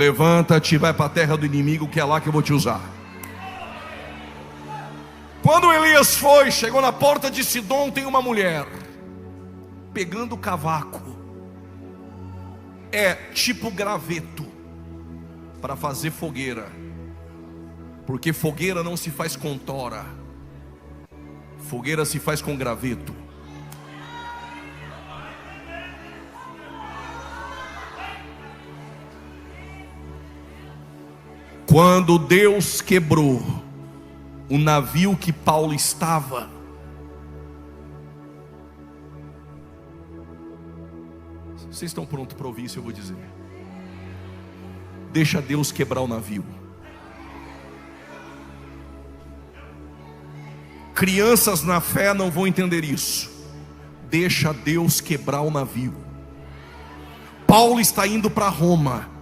Levanta-te e vai para a terra do inimigo, que é lá que eu vou te usar. Quando Elias chegou na porta de Sidom, tem uma mulher pegando cavaco. É tipo graveto para fazer fogueira, porque fogueira não se faz com tora, fogueira se faz com graveto. Quando Deus quebrou o navio que Paulo estava, vocês estão prontos para ouvir isso? Eu vou dizer: deixa Deus quebrar o navio. Crianças na fé não vão entender isso. Deixa Deus quebrar o navio. Paulo está indo para Roma.